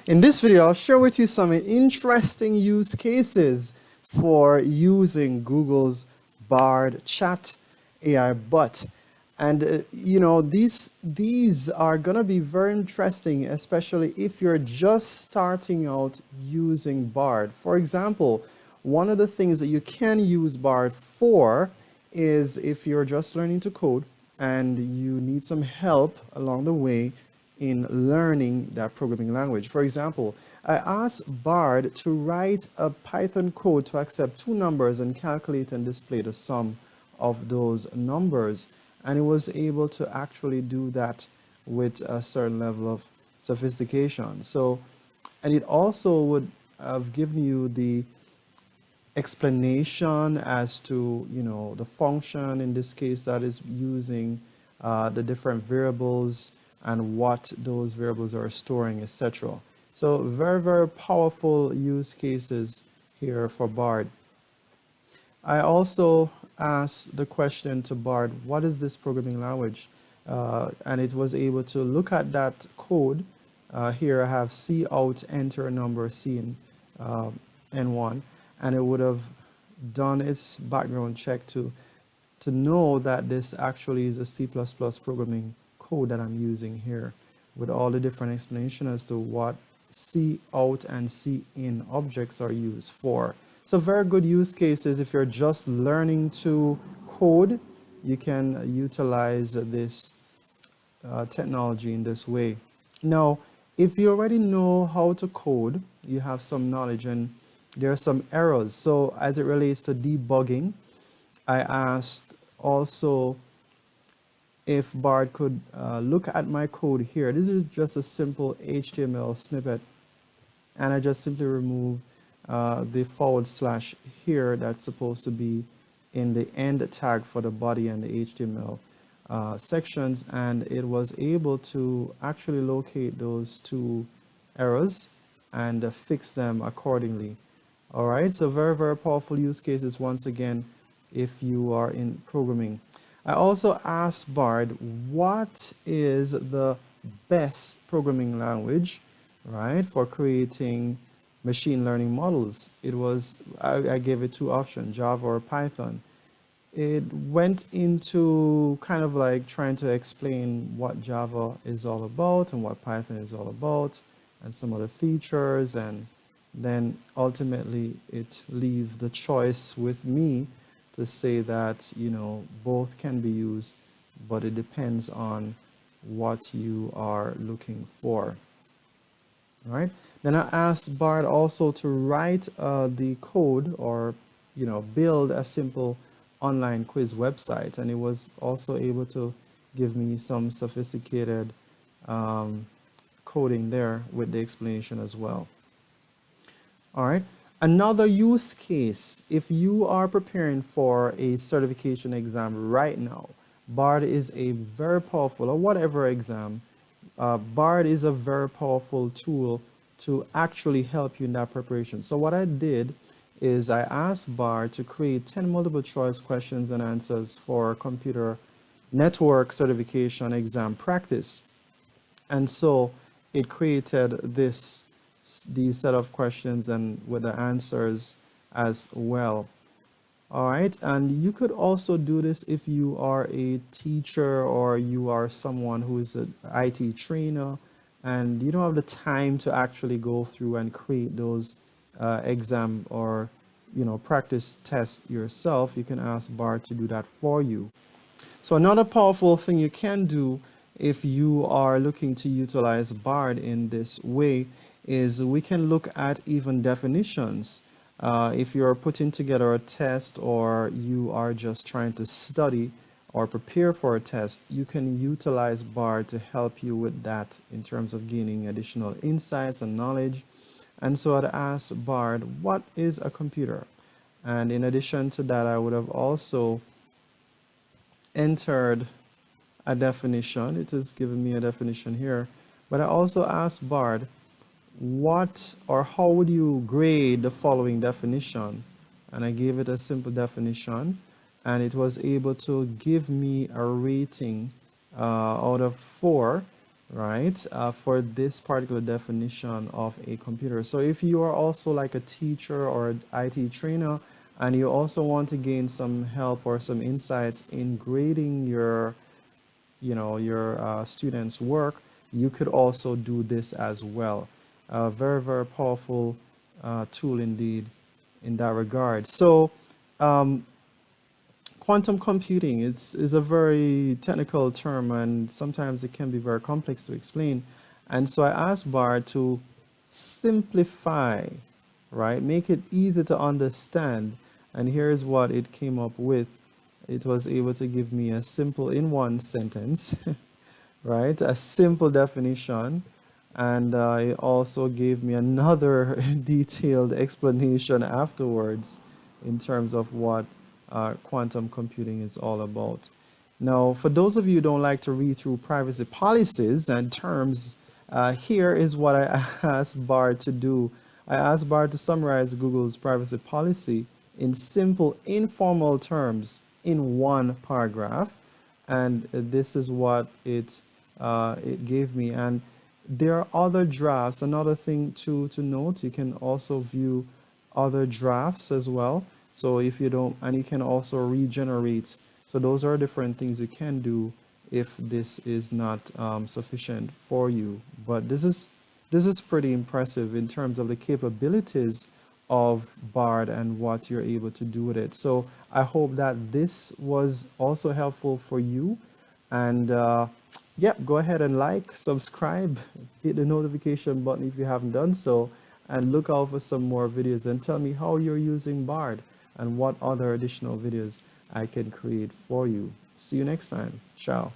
In this video, I'll share with you some interesting use cases for using Google's Bard Chat AI bot. And these are gonna be very interesting, especially if you're just starting out using Bard. For example, one of the things that you can use Bard for is if you're just learning to code and you need some help along the way in learning that programming language. For example, I asked Bard to write a Python code to accept two numbers and calculate and display the sum of those numbers. And it was able to actually do that with a certain level of sophistication. So, and it also would have given you the explanation as to, the function in this case that is using the different variables and what those variables are storing, etc. So very, very powerful use cases here for Bard. I also asked the question to Bard, what is this programming language? And it was able to look at that code. Here I have C out, enter number C in N1, and it would have done its background check to know that this actually is a C++ programming code that I'm using here with all the different explanation as to what C out and C in objects are used for. So very good use cases if you're just learning to code, you can utilize this technology in this way. Now, if you already know how to code, you have some knowledge and there are some errors. So as it relates to debugging, I asked also if Bard could look at my code here. This is just a simple HTML snippet, and I just simply remove the / here that's supposed to be in the end tag for the body and the HTML sections, and it was able to actually locate those two errors and fix them accordingly. All right, so very, very powerful use cases once again if you are in programming. I also asked Bard, what is the best programming language, right, for creating machine learning models? I gave it two options, Java or Python. It went into kind of like trying to explain what Java is all about and what Python is all about and some of the features, and then ultimately it leaves the choice with me to say that, both can be used, but it depends on what you are looking for. All right. Then I asked Bard also to write the code or, build a simple online quiz website. And it was also able to give me some sophisticated coding there with the explanation as well. All right. Another use case, if you are preparing for a certification exam right now, Bard is a very powerful, or whatever exam, Bard is a very powerful tool to actually help you in that preparation. So what I did is I asked Bard to create 10 multiple choice questions and answers for computer network certification exam practice. And so it created these set of questions and with the answers as well. All right, and you could also do this if you are a teacher or you are someone who is an IT trainer and you don't have the time to actually go through and create those exam or practice tests yourself. You can ask Bard to do that for you. So another powerful thing you can do if you are looking to utilize Bard in this way is we can look at even definitions. If you're putting together a test or you are just trying to study or prepare for a test, you can utilize Bard to help you with that in terms of gaining additional insights and knowledge. And so I'd ask Bard, what is a computer? And in addition to that, I would have also entered a definition. It has given me a definition here. But I also asked Bard, what or how would you grade the following definition? And I gave it a simple definition, and it was able to give me a rating out of 4 right, for this particular definition of a computer. So if you are also like a teacher or an IT trainer and you also want to gain some help or some insights in grading your, your students' work, you could also do this as well. Very, very powerful tool indeed in that regard. So quantum computing is a very technical term and sometimes it can be very complex to explain. And so I asked Bard to simplify, right? Make it easy to understand. And here's what it came up with. It was able to give me a simple in one sentence, right? A simple definition. And it also gave me another detailed explanation afterwards in terms of what quantum computing is all about. Now, for those of you who don't like to read through privacy policies and terms, here is what I asked Bard to do. I asked Bard to summarize Google's privacy policy in simple, informal terms in one paragraph. And this is what it gave me. And there are other drafts. Another thing to note, you can also view other drafts as well. So if you don't, and you can also regenerate. So those are different things you can do if this is not sufficient for you. But this is pretty impressive in terms of the capabilities of Bard and what you're able to do with it. So I hope that this was also helpful for you. And yeah, go ahead and like, subscribe, hit the notification button if you haven't done so, and look out for some more videos and tell me how you're using Bard and what other additional videos I can create for you. See you next time. Ciao.